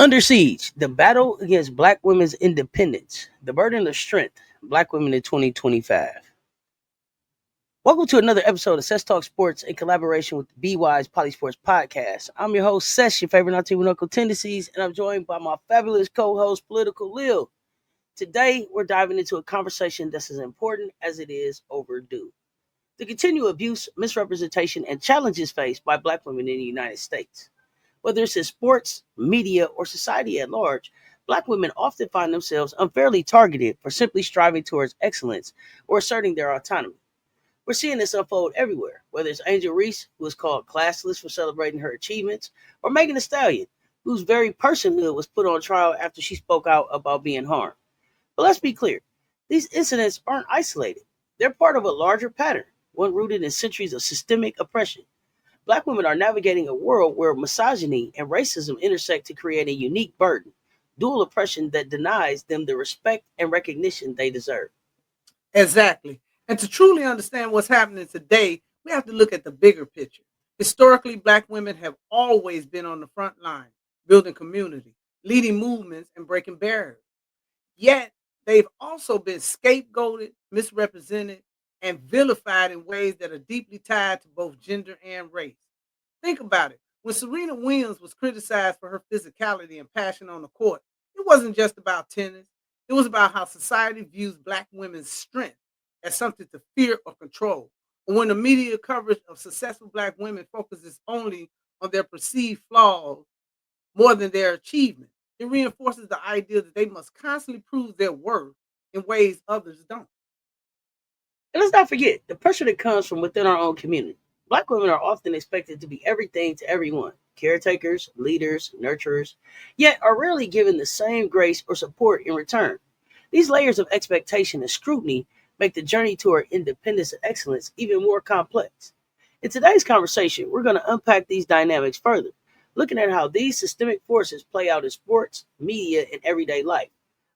Under Siege, the battle against Black women's independence, the burden of strength, Black women in 2025. Welcome to another episode of Cess Talk Sports in collaboration with the Be Wise Polysports Podcast. I'm your host, Cess, your favorite Uncle tendencies, and I'm joined by my fabulous co-host, Political Lil. Today, we're diving into a conversation that's as important as it is overdue. The continued abuse, misrepresentation, and challenges faced by Black women in the United States. Whether it's in sports, media, or society at large, Black women often find themselves unfairly targeted for simply striving towards excellence or asserting their autonomy. We're seeing this unfold everywhere, whether it's Angel Reese, who is called classless for celebrating her achievements, or Megan Thee Stallion, whose very personhood was put on trial after she spoke out about being harmed. But let's be clear, these incidents aren't isolated. They're part of a larger pattern, one rooted in centuries of systemic oppression. Black women are navigating a world where misogyny and racism intersect to create a unique burden, dual oppression that denies them the respect and recognition they deserve. Exactly. And to truly understand what's happening today, we have to look at the bigger picture. Historically, Black women have always been on the front line, building community, leading movements, and breaking barriers. Yet, they've also been scapegoated, misrepresented, and vilified in ways that are deeply tied to both gender and race. Think about it. When Serena Williams was criticized for her physicality and passion on the court, it wasn't just about tennis. It was about how society views Black women's strength as something to fear or control. Or when the media coverage of successful Black women focuses only on their perceived flaws more than their achievement, it reinforces the idea that they must constantly prove their worth in ways others don't. And let's not forget the pressure that comes from within our own community. Black women are often expected to be everything to everyone, caretakers, leaders, nurturers, yet are rarely given the same grace or support in return. These layers of expectation and scrutiny make the journey toward independence and excellence even more complex. In today's conversation, we're going to unpack these dynamics further, looking at how these systemic forces play out in sports, media, and everyday life.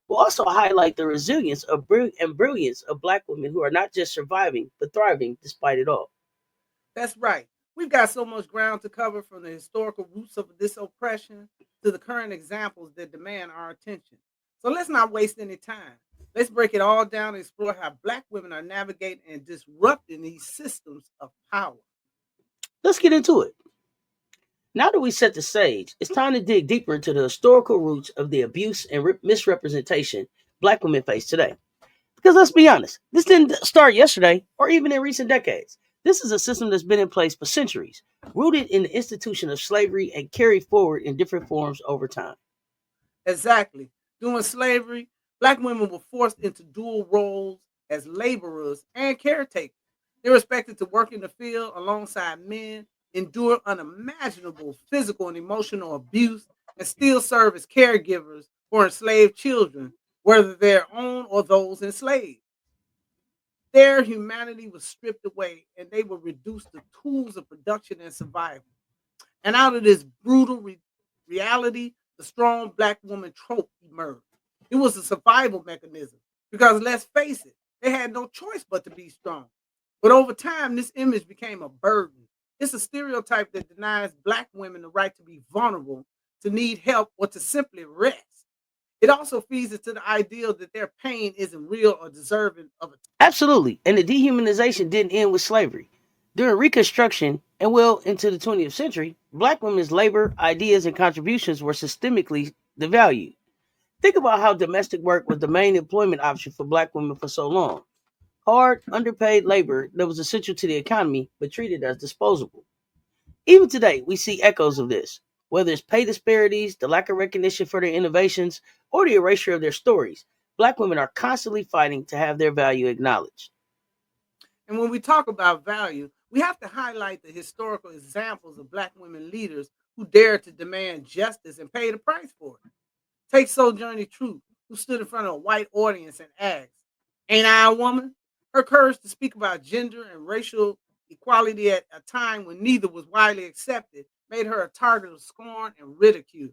We'll also highlight the resilience and brilliance of Black women who are not just surviving, but thriving despite it all. That's right. We've got so much ground to cover from the historical roots of this oppression to the current examples that demand our attention. So let's not waste any time. Let's break it all down and explore how Black women are navigating and disrupting these systems of power. Let's get into it. Now that we set the stage, it's time to dig deeper into the historical roots of the abuse and misrepresentation Black women face today. Because let's be honest, this didn't start yesterday or even in recent decades. This is a system that's been in place for centuries, rooted in the institution of slavery and carried forward in different forms over time. Exactly. During slavery, Black women were forced into dual roles as laborers and caretakers. They were expected to work in the field alongside men, endure unimaginable physical and emotional abuse, and still serve as caregivers for enslaved children, whether their own or those enslaved. Their humanity was stripped away and they were reduced to tools of production and survival. And out of this brutal reality, the strong Black woman trope emerged. It was a survival mechanism because let's face it, they had no choice but to be strong. But over time, this image became a burden. It's a stereotype that denies Black women the right to be vulnerable, to need help, or to simply rest. It also feeds into the ideal that their pain isn't real or deserving of attention. Absolutely, and the dehumanization didn't end with slavery. During Reconstruction and well into the 20th century, Black women's labor, ideas, and contributions were systemically devalued. Think about how domestic work was the main employment option for Black women for so long. Hard, underpaid labor that was essential to the economy but treated as disposable. Even today, we see echoes of this, whether it's pay disparities, the lack of recognition for their innovations, or the erasure of their stories. Black women are constantly fighting to have their value acknowledged. And when we talk about value, we have to highlight the historical examples of Black women leaders who dared to demand justice and pay the price for it. Take Sojourner Truth, who stood in front of a white audience and asked, "Ain't I a woman?" Her courage to speak about gender and racial equality at a time when neither was widely accepted made her a target of scorn and ridicule.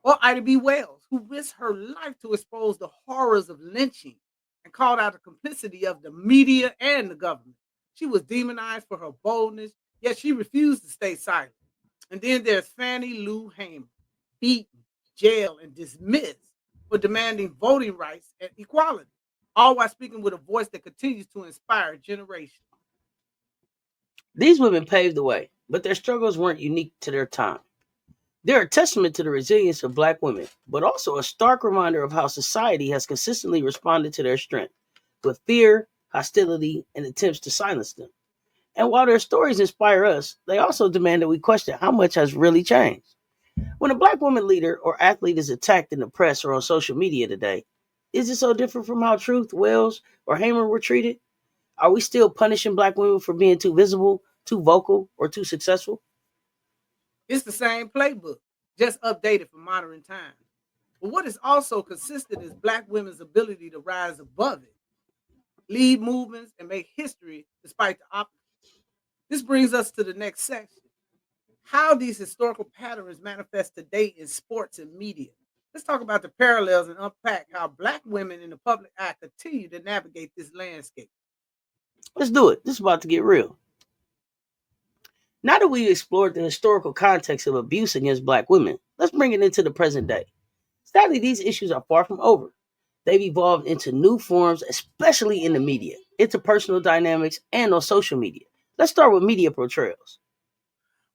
Or Ida B. Wells, who risked her life to expose the horrors of lynching and called out the complicity of the media and the government. She was demonized for her boldness, yet she refused to stay silent. And then there's Fannie Lou Hamer, beaten, jailed, and dismissed for demanding voting rights and equality, all while speaking with a voice that continues to inspire generations. These women paved the way, but their struggles weren't unique to their time. They're a testament to the resilience of black women, but also a stark reminder of how society has consistently responded to their strength with fear, hostility, and attempts to silence them. And while their stories inspire us, they also demand that we question how much has really changed. When a black woman leader or athlete is attacked in the press or on social media today, is it so different from how Truth, Wells, or Hamer were treated? Are we still punishing black women for being too visible, too vocal, or too successful? It's the same playbook, just updated for modern times. But what is also consistent is black women's ability to rise above it, lead movements, and make history despite the opposition. This brings us to the next section: how these historical patterns manifest today in sports and media. Let's talk about the parallels and unpack how black women in the public eye continue to navigate this landscape. Let's do it. This is about to get real. Now that we've explored the historical context of abuse against black women, let's bring it into the present day. Sadly, these issues are far from over. They've evolved into new forms, especially in the media, interpersonal dynamics, and on social media. Let's start with media portrayals.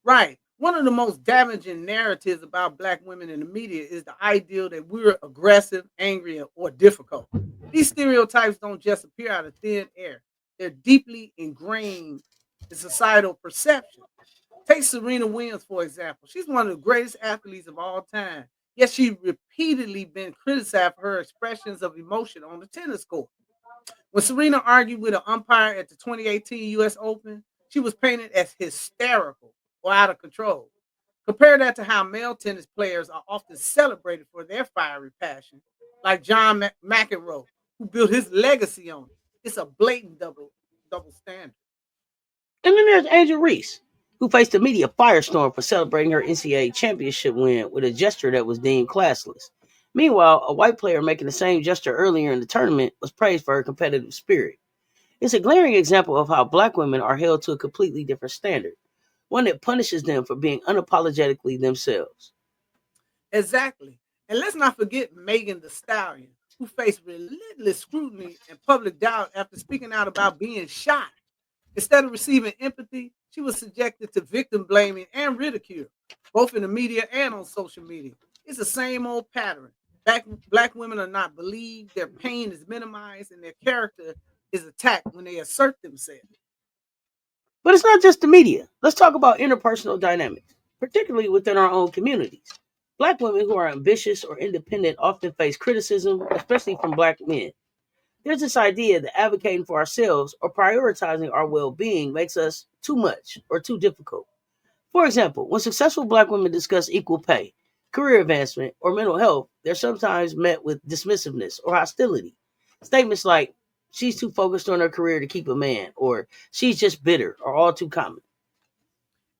Right. One of the most damaging narratives about black women in the media is the ideal that we're aggressive, angry, or difficult. These stereotypes don't just appear out of thin air. They're deeply ingrained in societal perception. Take Serena Williams, for example. She's one of the greatest athletes of all time. Yet she's repeatedly been criticized for her expressions of emotion on the tennis court. When Serena argued with an umpire at the 2018 US Open, she was painted as hysterical or out of control. Compare that to how male tennis players are often celebrated for their fiery passion, like John McEnroe, who built his legacy on it. It's a blatant double standard. And then there's Angel Reese, who faced a media firestorm for celebrating her NCAA championship win with a gesture that was deemed classless. Meanwhile, a white player making the same gesture earlier in the tournament was praised for her competitive spirit. It's a glaring example of how black women are held to a completely different standard, one that punishes them for being unapologetically themselves. Exactly. And let's not forget Megan the Stallion, who faced relentless scrutiny and public doubt after speaking out about being shot. Instead of receiving empathy, she was subjected to victim blaming and ridicule, both in the media and on social media. It's the same old pattern. Black women are not believed, their pain is minimized, and their character is attacked when they assert themselves. But it's not just the media. Let's talk about interpersonal dynamics, particularly within our own communities. Black women who are ambitious or independent often face criticism, especially from black men. There's this idea that advocating for ourselves or prioritizing our well being makes us too much or too difficult. For example, when successful black women discuss equal pay, career advancement, or mental health, they're sometimes met with dismissiveness or hostility. Statements like, she's too focused on her career to keep a man, or she's just bitter, are all too common.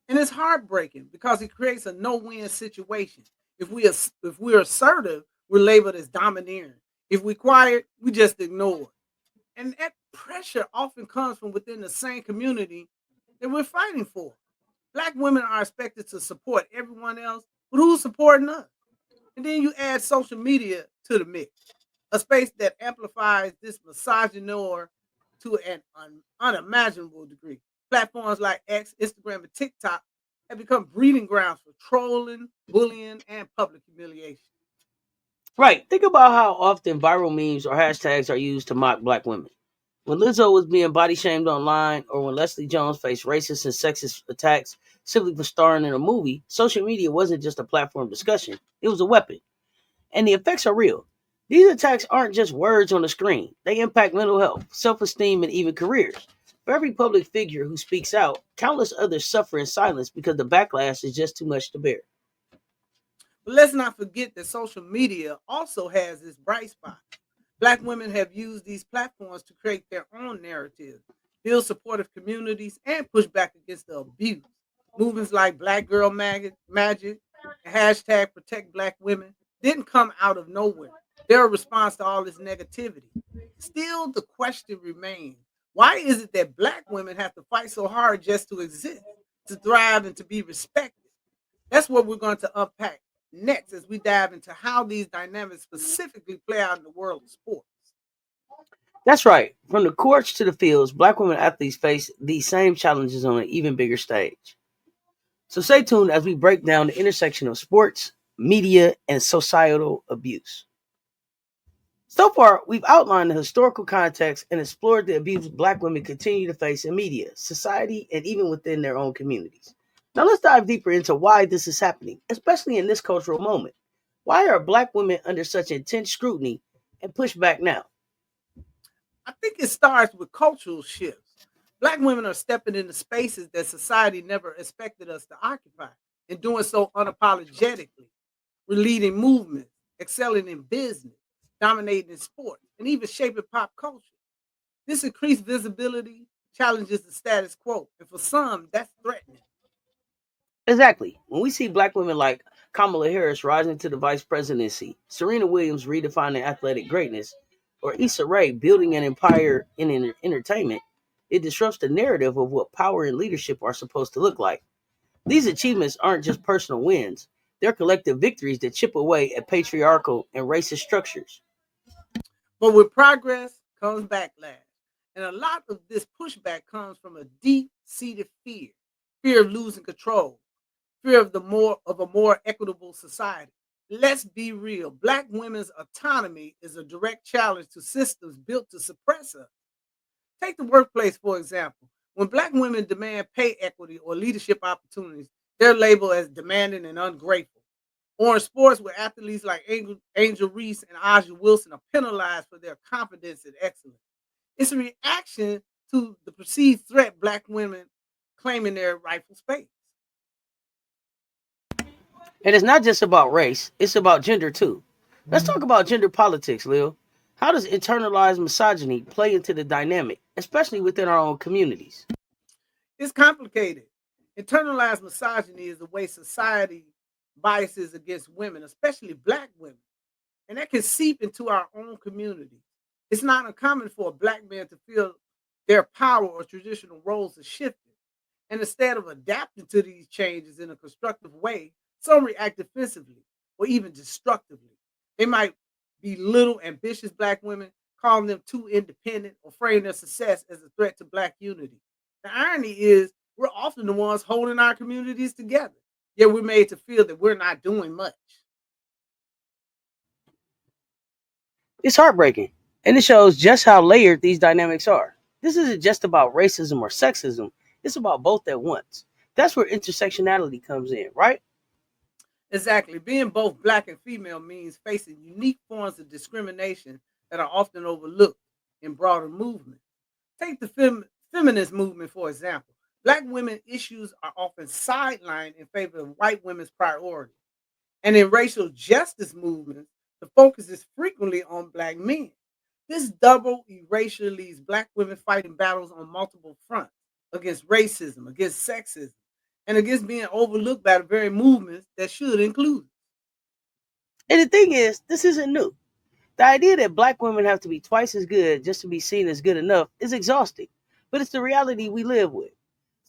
And it's heartbreaking because it creates a no-win situation. If we're assertive, we're labeled as domineering. If we're quiet, we just ignore. And that pressure often comes from within the same community that we're fighting for. Black women are expected to support everyone else, but who's supporting us? And then you add social media to the mix, a space that amplifies this misogynoir to an unimaginable degree. Platforms like X, Instagram, and TikTok have become breeding grounds for trolling, bullying, and public humiliation. Right, think about how often viral memes or hashtags are used to mock black women. When Lizzo was being body shamed online, or when Leslie Jones faced racist and sexist attacks simply for starring in a movie, social media wasn't just a platform discussion, it was a weapon. And the effects are real. These attacks aren't just words on the screen, they impact mental health, self esteem, and even careers. For every public figure who speaks out, countless others suffer in silence because the backlash is just too much to bear. But let's not forget that social media also has its bright spots. Black women have used these platforms to create their own narratives, build supportive communities, and push back against the abuse. Movements like Black Girl Magic and hashtag Protect Black Women didn't come out of nowhere. They're a response to all this negativity. Still, the question remains: why is it that Black women have to fight so hard just to exist, to thrive, and to be respected? That's what we're going to unpack next as we dive into how these dynamics specifically play out in the world of sports. That's right. From the courts to the fields, black women athletes face these same challenges on an even bigger stage. So stay tuned as we break down the intersection of sports, media, and societal abuse. So far, we've outlined the historical context and explored the abuse black women continue to face in media, society, and even within their own communities. Now let's dive deeper into why this is happening, especially in this cultural moment. Why are black women under such intense scrutiny and pushback now? I think it starts with cultural shifts. Black women are stepping into spaces that society never expected us to occupy, and doing so unapologetically. We're leading movements, excelling in business, dominating in sports, and even shaping pop culture. This increased visibility challenges the status quo, and for some, that's threatening. Exactly. When we see black women like Kamala Harris rising to the vice presidency, Serena Williams redefining athletic greatness, or Issa Rae building an empire in entertainment, it disrupts the narrative of what power and leadership are supposed to look like. These achievements aren't just personal wins, they're collective victories that chip away at patriarchal and racist structures. But with progress comes backlash. And a lot of this pushback comes from a deep-seated fear of losing control, fear of a more equitable society. Let's be real. Black women's autonomy is a direct challenge to systems built to suppress us. Take the workplace, for example. When black women demand pay equity or leadership opportunities, they're labeled as demanding and ungrateful. Or in sports, where athletes like Angel Reese and Aja Wilson are penalized for their confidence and excellence. It's a reaction to the perceived threat black women claiming their rightful space. And it's not just about race, it's about gender too. Let's talk about gender politics, Lil. How does internalized misogyny play into the dynamic, especially within our own communities? It's complicated. Internalized misogyny is the way society biases against women, especially black women, and that can seep into our own community. It's not uncommon for a black man to feel their power or traditional roles are shifted. And instead of adapting to these changes in a constructive way, some react defensively or even destructively. They might belittle ambitious black women, calling them too independent, or frame their success as a threat to black unity. The irony is, we're often the ones holding our communities together, yet we're made to feel that we're not doing much. It's heartbreaking, and it shows just how layered these dynamics are. This isn't just about racism or sexism, it's about both at once. That's where intersectionality comes in, right? Exactly. Being both black and female means facing unique forms of discrimination that are often overlooked in broader movements. Take the feminist movement, for example. Black women issues are often sidelined in favor of white women's priorities. And in racial justice movements, the focus is frequently on black men. This double erasure leaves black women fighting battles on multiple fronts against racism, against sexism, and against being overlooked by the very movements that should include. And the thing is, this isn't new. The idea that black women have to be twice as good just to be seen as good enough is exhausting, but it's the reality we live with.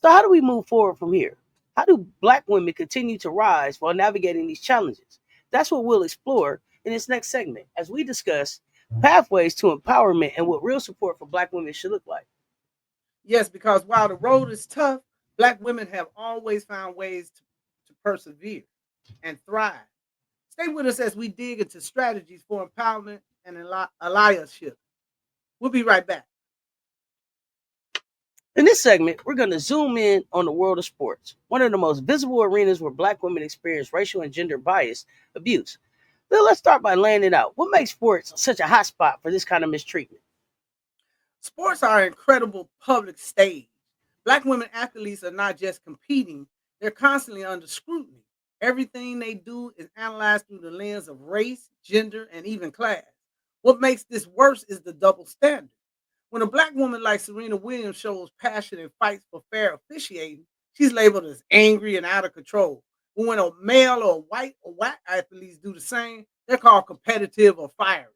So, how do we move forward from here? How do black women continue to rise while navigating these challenges? That's what we'll explore in this next segment as we discuss pathways to empowerment and what real support for black women should look like. Yes, because while the road is tough, black women have always found ways to persevere and thrive. Stay with us as we dig into strategies for empowerment and allyship. We'll be right back. In this segment, we're going to zoom in on the world of sports, one of the most visible arenas where black women experience racial and gender bias abuse. Then let's start by laying it out. What makes sports such a hot spot for this kind of mistreatment? Sports are an incredible public stage. Black women athletes are not just competing, they're constantly under scrutiny. Everything they do is analyzed through the lens of race, gender, and even class. What makes this worse is the double standard. When a black woman like Serena Williams shows passion and fights for fair officiating, she's labeled as angry and out of control. But when a male or white athletes do the same, they're called competitive or fiery.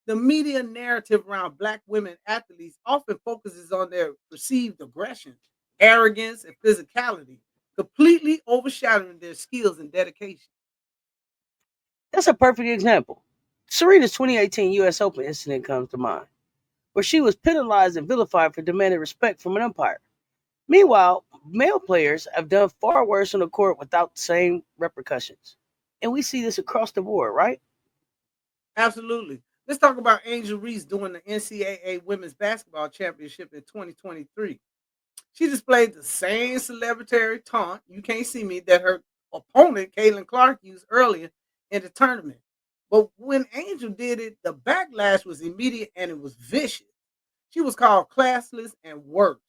The media narrative around black women athletes often focuses on their perceived aggression, arrogance, and physicality, completely overshadowing their skills and dedication. That's a perfect example. Serena's 2018 US Open incident comes to mind, where she was penalized and vilified for demanding respect from an umpire. Meanwhile, male players have done far worse on the court without the same repercussions. And we see this across the board, right? Absolutely. Let's talk about Angel Reese doing the NCAA Women's Basketball Championship in 2023. She displayed the same celebratory taunt, "you can't see me," that her opponent, Caitlin Clark, used earlier in the tournament. But when Angel did it, the backlash was immediate and it was vicious. She was called classless and worse.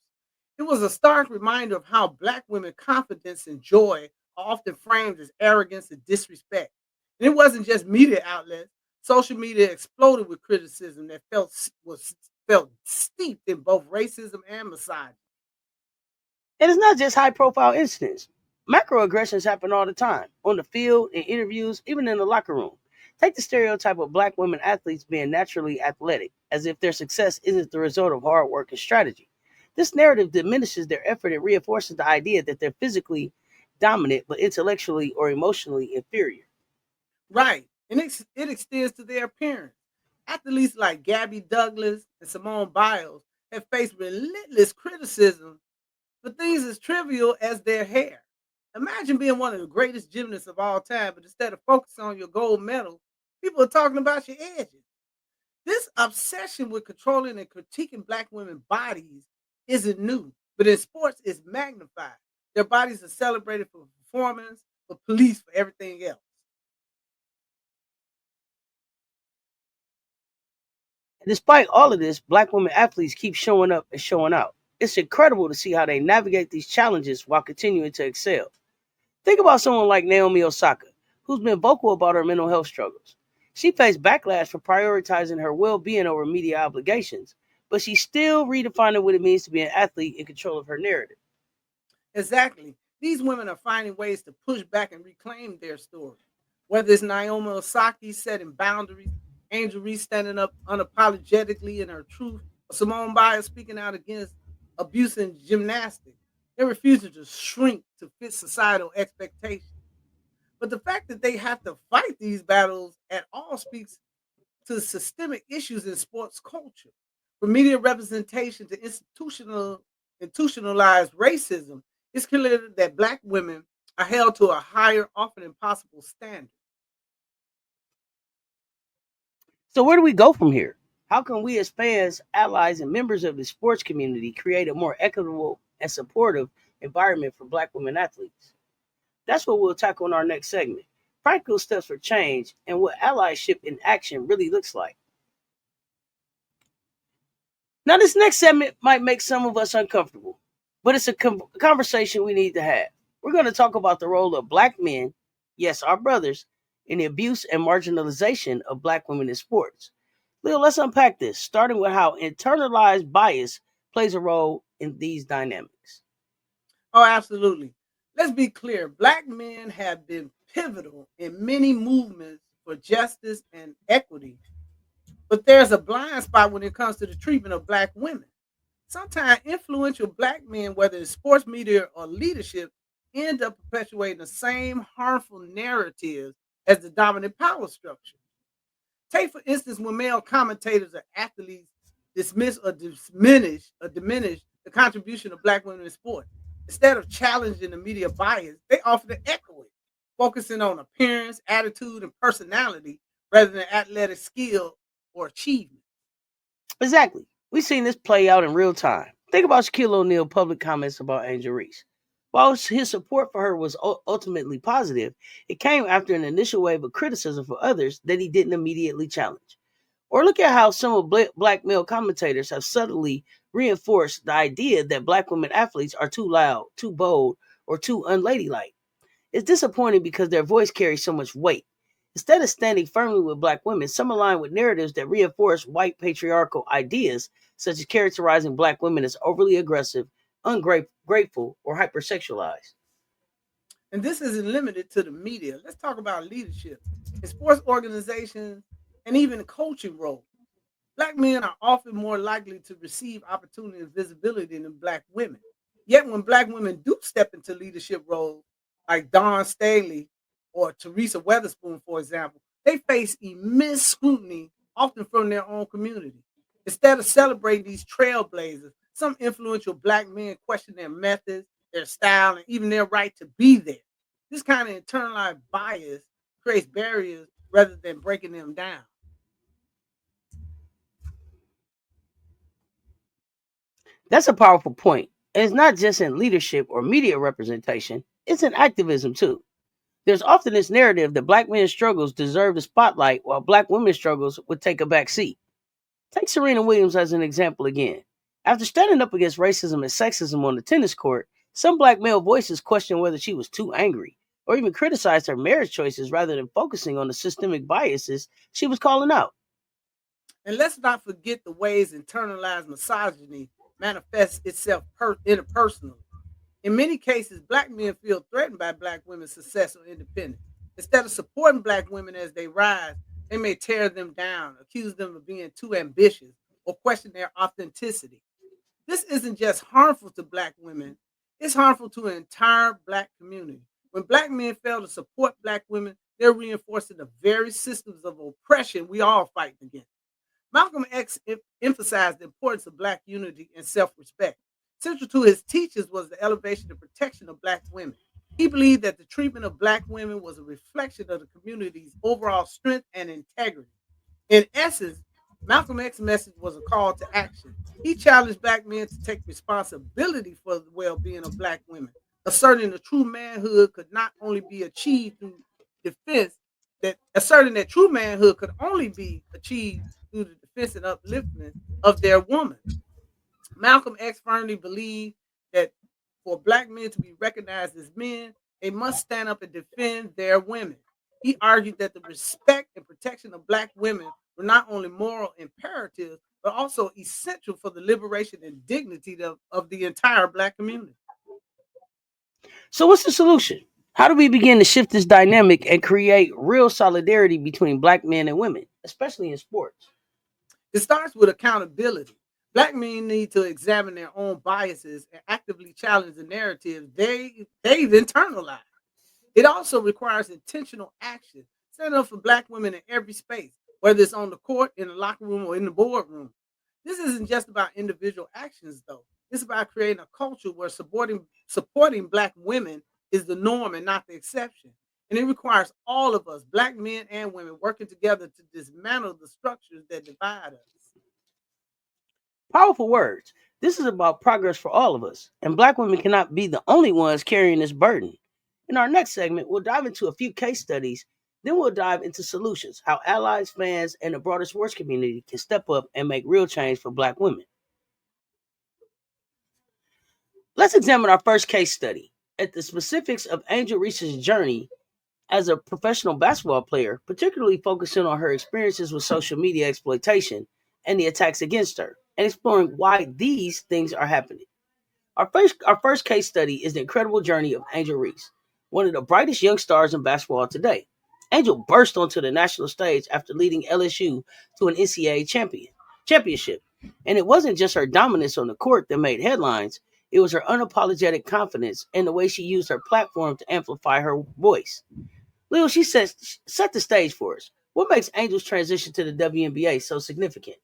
It was a stark reminder of how Black women confidence and joy are often framed as arrogance and disrespect. And it wasn't just media outlets. Social media exploded with criticism that felt steeped in both racism and misogyny. And it's not just high profile incidents. Macroaggressions happen all the time on the field, in interviews, even in the locker room. Take the stereotype of black women athletes being naturally athletic, as if their success isn't the result of hard work and strategy. This narrative diminishes their effort and reinforces the idea that they're physically dominant but intellectually or emotionally inferior. Right. And it extends to their appearance. Athletes like Gabby Douglas and Simone Biles have faced relentless criticism for things as trivial as their hair. Imagine being one of the greatest gymnasts of all time, but instead of focusing on your gold medal, people are talking about your edges. This obsession with controlling and critiquing Black women's bodies isn't new, but in sports, it's magnified. Their bodies are celebrated for performance, but policed for everything else. And despite all of this, black women athletes keep showing up and showing out. It's incredible to see how they navigate these challenges while continuing to excel. Think about someone like Naomi Osaka, who's been vocal about her mental health struggles. She faced backlash for prioritizing her well being over media obligations, but she's still redefining what it means to be an athlete in control of her narrative. Exactly. These women are finding ways to push back and reclaim their story. Whether it's Naomi Osaka setting boundaries, Angel Reese standing up unapologetically in her truth, or Simone Biles speaking out against abuse in gymnastics, they're refusing to shrink to fit societal expectations. But the fact that they have to fight these battles at all speaks to systemic issues in sports culture, from media representation to institutionalized racism. It's clear that Black women are held to a higher, often impossible standard. So, where do we go from here? How can we, as fans, allies, and members of the sports community, create a more equitable and supportive environment for black women athletes? That's what we'll tackle in our next segment: practical steps for change and what allyship in action really looks like. Now, this next segment might make some of us uncomfortable, but it's a conversation we need to have. We're going to talk about the role of black men, yes, our brothers, in the abuse and marginalization of black women in sports. Leo, let's unpack this, starting with how internalized bias plays a role in these dynamics. Oh, absolutely. Let's be clear. Black men have been pivotal in many movements for justice and equity, but there's a blind spot when it comes to the treatment of Black women. Sometimes influential Black men, whether it's sports media or leadership, end up perpetuating the same harmful narratives as the dominant power structure. Take, for instance, when male commentators or athletes diminish the contribution of Black women in sport. Instead of challenging the media bias, they often echo it, focusing on appearance, attitude, and personality rather than athletic skill or achievement. Exactly. We've seen this play out in real time. Think about Shaquille O'Neal's public comments about Angel Reese. While his support for her was ultimately positive, it came after an initial wave of criticism for others that he didn't immediately challenge. Or look at how some of black male commentators have subtly reinforced the idea that black women athletes are too loud, too bold, or too unladylike. It's disappointing because their voice carries so much weight. Instead of standing firmly with black women, some align with narratives that reinforce white patriarchal ideas, such as characterizing black women as overly aggressive, ungrateful, or hypersexualized. And this isn't limited to the media. Let's talk about leadership in sports organizations and even coaching roles. Black men are often more likely to receive opportunity and visibility than Black women. Yet, when Black women do step into leadership roles, like Dawn Staley or Teresa Weatherspoon, for example, they face immense scrutiny, often from their own community. Instead of celebrating these trailblazers, some influential black men question their methods, their style, and even their right to be there. This kind of internalized bias creates barriers rather than breaking them down. That's a powerful point. And it's not just in leadership or media representation, it's in activism too. There's often this narrative that black men's struggles deserve the spotlight while black women's struggles would take a back seat. Take Serena Williams as an example again. After standing up against racism and sexism on the tennis court, some black male voices questioned whether she was too angry or even criticized her marriage choices rather than focusing on the systemic biases she was calling out. And let's not forget the ways internalized misogyny manifests itself interpersonally. In many cases, black men feel threatened by black women's success or independence. Instead of supporting black women as they rise, they may tear them down, accuse them of being too ambitious, or question their authenticity. This isn't just harmful to black women, it's harmful to an entire black community. When black men fail to support black women, they're reinforcing the very systems of oppression we all fight against. Malcolm X emphasized the importance of black unity and self respect. Central to his teachings was the elevation and protection of black women. He believed that the treatment of black women was a reflection of the community's overall strength and integrity. In essence, Malcolm X's message was a call to action. He challenged black men to take responsibility for the well being of black women, asserting that true manhood could not only be achieved through defense, asserting that true manhood could only be achieved through the defense and upliftment of their woman. Malcolm X firmly believed that for black men to be recognized as men, they must stand up and defend their women. He argued that the respect and protection of black women were not only moral imperatives, but also essential for the liberation and dignity of the entire black community. So, what's the solution? How do we begin to shift this dynamic and create real solidarity between black men and women, especially in sports? It starts with accountability. Black men need to examine their own biases and actively challenge the narrative they've internalized. It also requires intentional action. Stand up for black women in every space, whether it's on the court, in the locker room, or in the boardroom. This isn't just about individual actions, though. It's about creating a culture where supporting black women is the norm and not the exception. And it requires all of us, black men and women, working together to dismantle the structures that divide us. Powerful words. This is about progress for all of us, and black women cannot be the only ones carrying this burden. In our next segment, we'll dive into a few case studies, then we'll dive into solutions, how allies, fans, and the broader sports community can step up and make real change for black women. Let's examine our first case study at the specifics of Angel Reese's journey as a professional basketball player, particularly focusing on her experiences with social media exploitation and the attacks against her, and exploring why these things are happening. Our first case study is the incredible journey of Angel Reese, one of the brightest young stars in basketball today. Angel burst onto the national stage after leading LSU to an championship. And it wasn't just her dominance on the court that made headlines, it was her unapologetic confidence and the way she used her platform to amplify her voice. Lil, she set the stage for us. What makes Angel's transition to the WNBA so significant?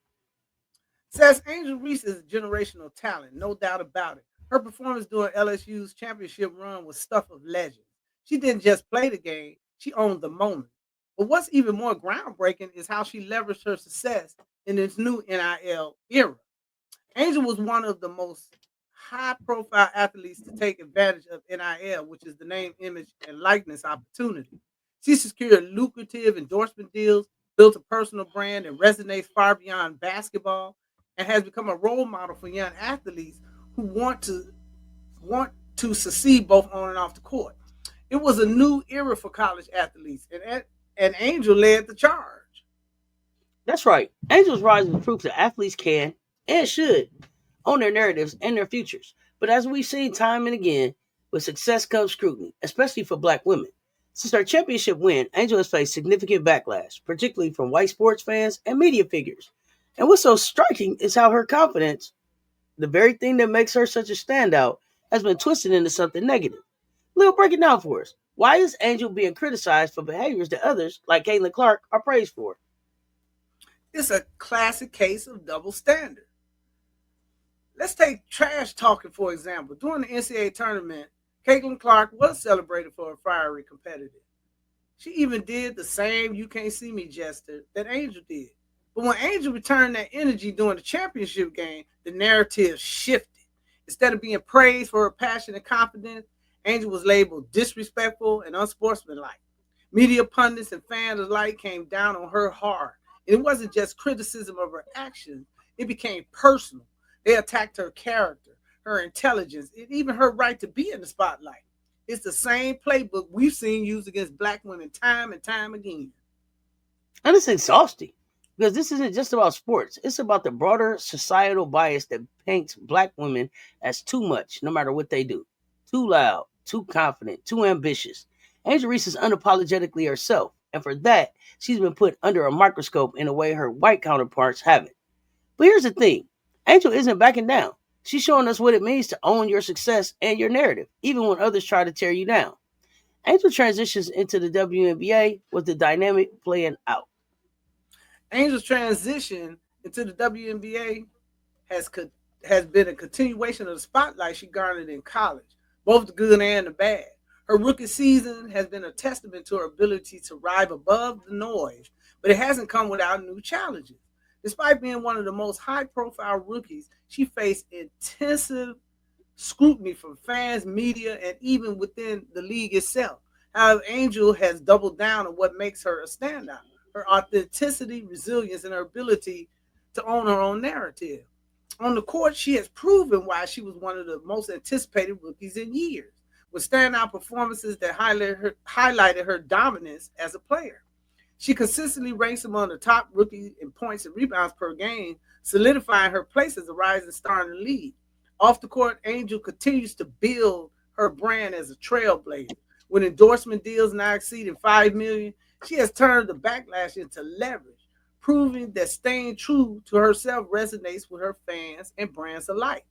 Says Angel Reese is a generational talent, no doubt about it. Her performance during LSU's championship run was stuff of legend. She didn't just play the game, she owned the moment. But what's even more groundbreaking is how she leveraged her success in this new NIL era. Angel was one of the most high profile athletes to take advantage of NIL, which is the name, image, and likeness opportunity. She secured lucrative endorsement deals, built a personal brand that resonates far beyond basketball, and has become a role model for young athletes who want to succeed both on and off the court. It was a new era for college athletes, and Angel led the charge. That's right. Angel's rise is proof that athletes can and should own their narratives and their futures. But as we've seen time and again, with success comes scrutiny, especially for black women. Since her championship win, Angel has faced significant backlash, particularly from white sports fans and media figures. And what's so striking is how her confidence, the very thing that makes her such a standout, has been twisted into something negative. Lil, break it down for us. Why is Angel being criticized for behaviors that others, like Caitlin Clark, are praised for? It's a classic case of double standard. Let's take trash talking, for example. During the NCAA tournament, Caitlin Clark was celebrated for her fiery competitive. She even did the same "you can't see me" gesture that Angel did. But when Angel returned that energy during the championship game, the narrative shifted. Instead of being praised for her passion and confidence, Angel was labeled disrespectful and unsportsmanlike. Media pundits and fans alike came down on her hard. And it wasn't just criticism of her actions, it became personal. They attacked her character, her intelligence, and even her right to be in the spotlight. It's the same playbook we've seen used against black women time and time again. And it's exhausting because this isn't just about sports. It's about the broader societal bias that paints black women as too much, no matter what they do. Too loud, too confident, too ambitious. Angel Reese is unapologetically herself, and for that, she's been put under a microscope in a way her white counterparts haven't. But here's the thing, Angel isn't backing down. She's showing us what it means to own your success and your narrative, even when others try to tear you down. Angel transitions into the WNBA with the dynamic playing out. Angel's transition into the WNBA has has been a continuation of the spotlight she garnered in college, both the good and the bad. Her rookie season has been a testament to her ability to rise above the noise, but it hasn't come without new challenges. Despite being one of the most high-profile rookies, she faced intensive scrutiny from fans, media, and even within the league itself. However, Angel has doubled down on what makes her a standout: her authenticity, resilience, and her ability to own her own narrative. On the court, she has proven why she was one of the most anticipated rookies in years, with standout performances that highlighted her dominance as a player. She consistently ranks among the top rookies in points and rebounds per game, solidifying her place as a rising star in the league. Off the court, Angel continues to build her brand as a trailblazer. With endorsement deals now exceeding $5 million, she has turned the backlash into leverage, proving that staying true to herself resonates with her fans and brands alike.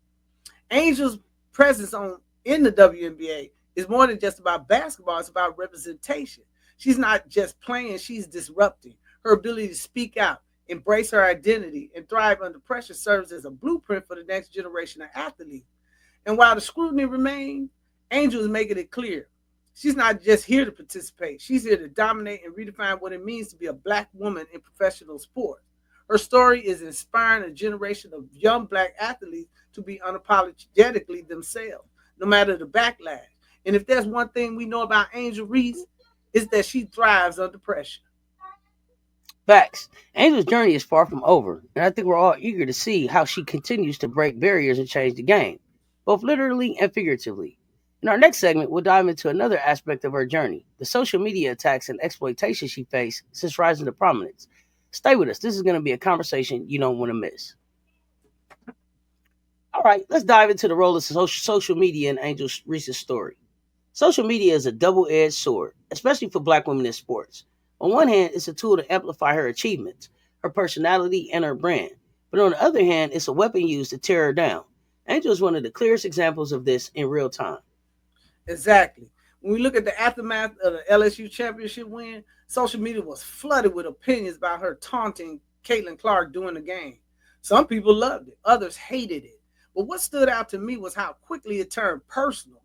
Angel's presence on in the WNBA is more than just about basketball, it's about representation. She's not just playing, she's disrupting. Her ability to speak out, embrace her identity, and thrive under pressure serves as a blueprint for the next generation of athletes. And while the scrutiny remains, Angel is making it clear she's not just here to participate, she's here to dominate and redefine what it means to be a black woman in professional sports. Her story is inspiring a generation of young black athletes to be unapologetically themselves, no matter the backlash. And if there's one thing we know about Angel Reese, is that she thrives under pressure. Facts. Angel's journey is far from over, and I think we're all eager to see how she continues to break barriers and change the game, both literally and figuratively. In our next segment, we'll dive into another aspect of her journey, the social media attacks and exploitation she faced since rising to prominence. Stay with us. This is going to be a conversation you don't want to miss. All right, let's dive into the role of social media in Angel Reese's story. Social media is a double edged sword, especially for black women in sports. On one hand, it's a tool to amplify her achievements, her personality, and her brand. But on the other hand, it's a weapon used to tear her down. Angel is one of the clearest examples of this in real time. Exactly. When we look at the aftermath of the LSU championship win, social media was flooded with opinions about her taunting Caitlin Clark during the game. Some people loved it, others hated it. But what stood out to me was how quickly it turned personal.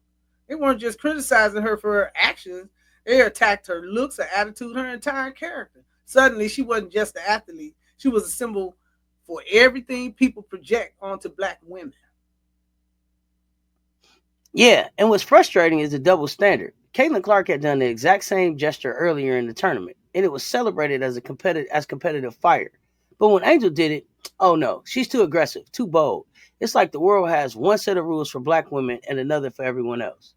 They weren't just criticizing her for her actions, they attacked her looks, her attitude, her entire character. Suddenly, she wasn't just an athlete, she was a symbol for everything people project onto black women. Yeah, and what's frustrating is the double standard. Caitlin Clark had done the exact same gesture earlier in the tournament, and it was celebrated as competitive fire. But when Angel did it, oh no, she's too aggressive, too bold. It's like the world has one set of rules for black women and another for everyone else.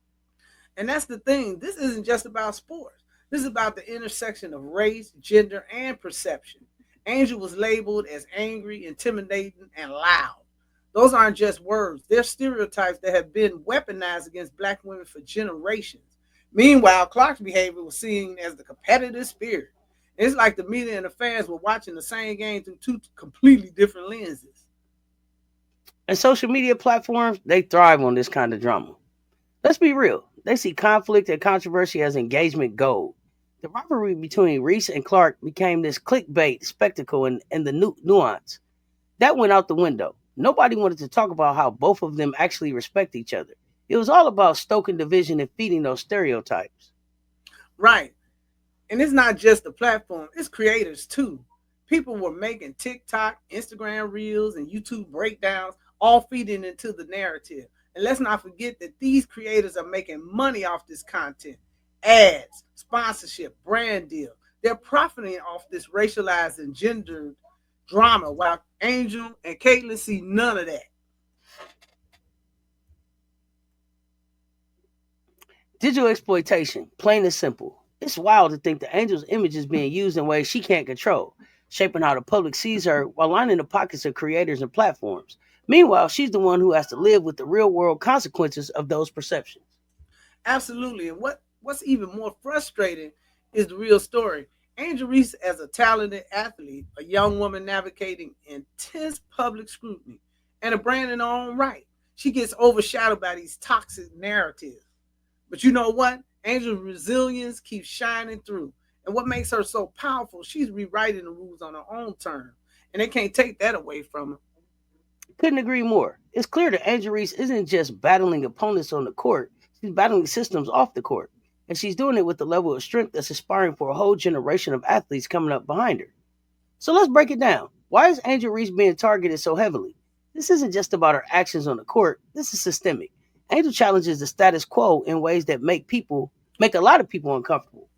And that's the thing. This isn't just about sports. This is about the intersection of race, gender, and perception. Angel was labeled as angry, intimidating, and loud. Those aren't just words, they're stereotypes that have been weaponized against black women for generations. Meanwhile, Clark's behavior was seen as the competitive spirit. It's like the media and the fans were watching the same game through two completely different lenses. And social media platforms, they thrive on this kind of drama. Let's be real. They see conflict and controversy as engagement gold. The rivalry between Reese and Clark became this clickbait spectacle and the nuance. That went out the window. Nobody wanted to talk about how both of them actually respect each other. It was all about stoking division and feeding those stereotypes. Right. And it's not just the platform, it's creators too. People were making TikTok, Instagram reels, and YouTube breakdowns, all feeding into the narrative. And let's not forget that these creators are making money off this content: ads, sponsorship, brand deal. They're profiting off this racialized and gendered drama, while Angel and Caitlyn see none of that. Digital exploitation, plain and simple. It's wild to think the angel's image is being used in ways she can't control, shaping how the public sees her while lining the pockets of creators and platforms. Meanwhile, she's the one who has to live with the real world consequences of those perceptions. Absolutely. And what's even more frustrating is the real story. Angel Reese, as a talented athlete, a young woman navigating intense public scrutiny, and a brand in her own right, she gets overshadowed by these toxic narratives. But you know what? Angel's resilience keeps shining through. And what makes her so powerful, she's rewriting the rules on her own terms. And they can't take that away from her. Couldn't agree more. It's clear that Angel Reese isn't just battling opponents on the court, she's battling systems off the court. And she's doing it with a level of strength that's inspiring for a whole generation of athletes coming up behind her. So let's break it down. Why is Angel Reese being targeted so heavily? This isn't just about her actions on the court, this is systemic. Angel challenges the status quo in ways that make a lot of people uncomfortable.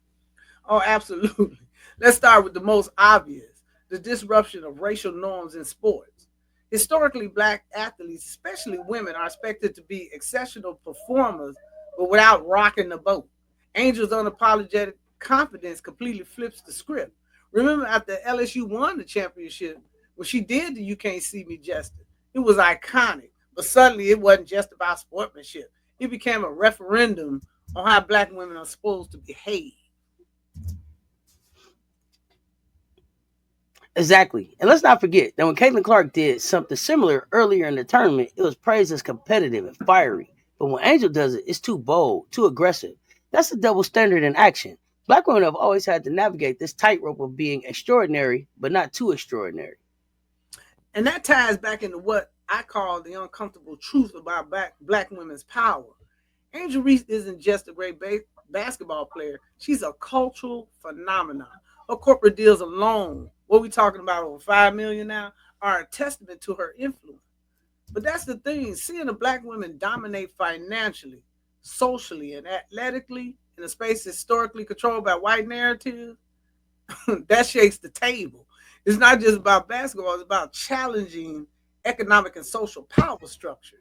Oh, absolutely. Let's start with the most obvious: the disruption of racial norms in sports. Historically, black athletes, especially women, are expected to be exceptional performers, but without rocking the boat. Angel's unapologetic confidence completely flips the script. Remember, after LSU won the championship, when she did the "You Can't See Me" gesture, it was iconic. But suddenly, it wasn't just about sportsmanship. It became a referendum on how black women are supposed to behave. Exactly. And let's not forget that when Caitlin Clark did something similar earlier in the tournament, it was praised as competitive and fiery. But when Angel does it, it's too bold, too aggressive. That's the double standard in action. Black women have always had to navigate this tightrope of being extraordinary, but not too extraordinary. And that ties back into what I call the uncomfortable truth about black women's power. Angel Reese isn't just a great basketball player, she's a cultural phenomenon. Her corporate deals alone, what we talking about, over 5 million now, are a testament to her influence. But that's the thing: seeing a black woman dominate financially, socially, and athletically in a space historically controlled by white narratives, that shakes the table. It's not just about basketball, it's about challenging economic and social power structures.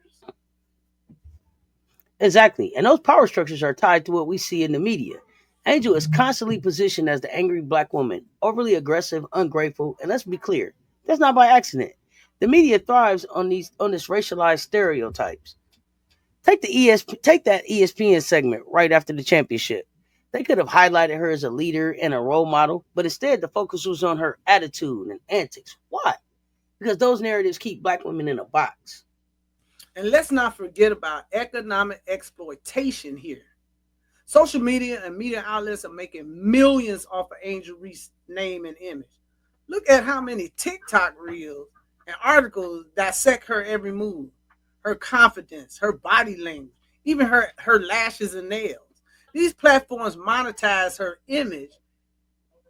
Exactly. And those power structures are tied to what we see in the media. Angel is constantly positioned as the angry black woman, overly aggressive, ungrateful, and let's be clear, that's not by accident. The media thrives on this racialized stereotypes. Take that ESPN segment right after the championship. They could have highlighted her as a leader and a role model, but instead the focus was on her attitude and antics. Why? Because those narratives keep black women in a box. And let's not forget about economic exploitation here. Social media and media outlets are making millions off of Angel Reese's name and image. Look at how many TikTok reels and articles dissect her every move, her confidence, her body language, even her lashes and nails. These platforms monetize her image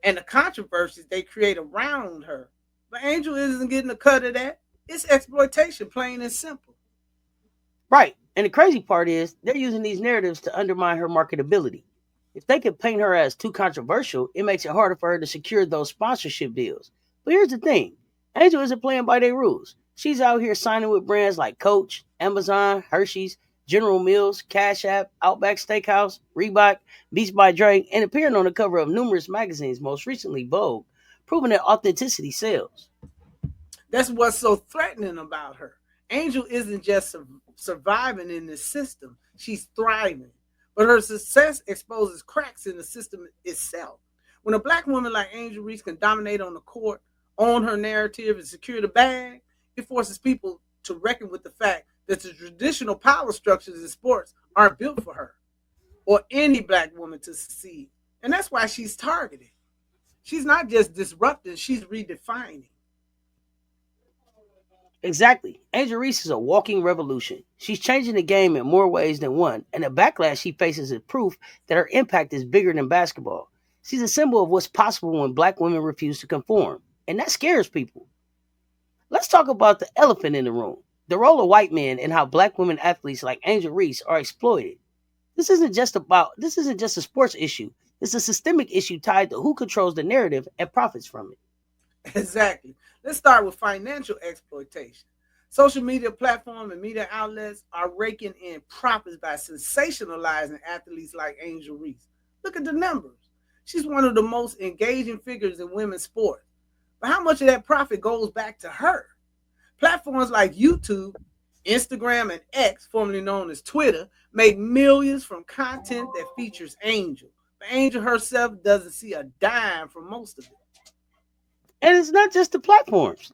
and the controversies they create around her. But Angel isn't getting a cut of that. It's exploitation, plain and simple. Right. And the crazy part is they're using these narratives to undermine her marketability. If they can paint her as too controversial, it makes it harder for her to secure those sponsorship deals. But here's the thing: Angel isn't playing by their rules. She's out here signing with brands like Coach, Amazon, Hershey's, General Mills, Cash App, Outback Steakhouse, Reebok, Beats by Dre, and appearing on the cover of numerous magazines, most recently Vogue, proving that authenticity sells. That's what's so threatening about her. Angel isn't just surviving in this system, she's thriving. But her success exposes cracks in the system itself. When a black woman like Angel Reese can dominate on the court, own her narrative, and secure the bag, it forces people to reckon with the fact that the traditional power structures in sports aren't built for her. or any black woman to succeed. And that's why she's targeted. She's not just disrupting, she's redefining. Exactly. Angel Reese is a walking revolution. She's changing the game in more ways than one, and the backlash she faces is proof that her impact is bigger than basketball. She's a symbol of what's possible when black women refuse to conform, and that scares people. Let's talk about the elephant in the room, the role of white men and how black women athletes like Angel Reese are exploited. This isn't just a sports issue. It's a systemic issue tied to who controls the narrative and profits from it. Exactly. Let's start with financial exploitation. Social media platforms and media outlets are raking in profits by sensationalizing athletes like Angel Reese. Look at the numbers. She's one of the most engaging figures in women's sports. But how much of that profit goes back to her? Platforms like YouTube, Instagram, and X, formerly known as Twitter, make millions from content that features Angel. But Angel herself doesn't see a dime from most of it. And it's not just the platforms.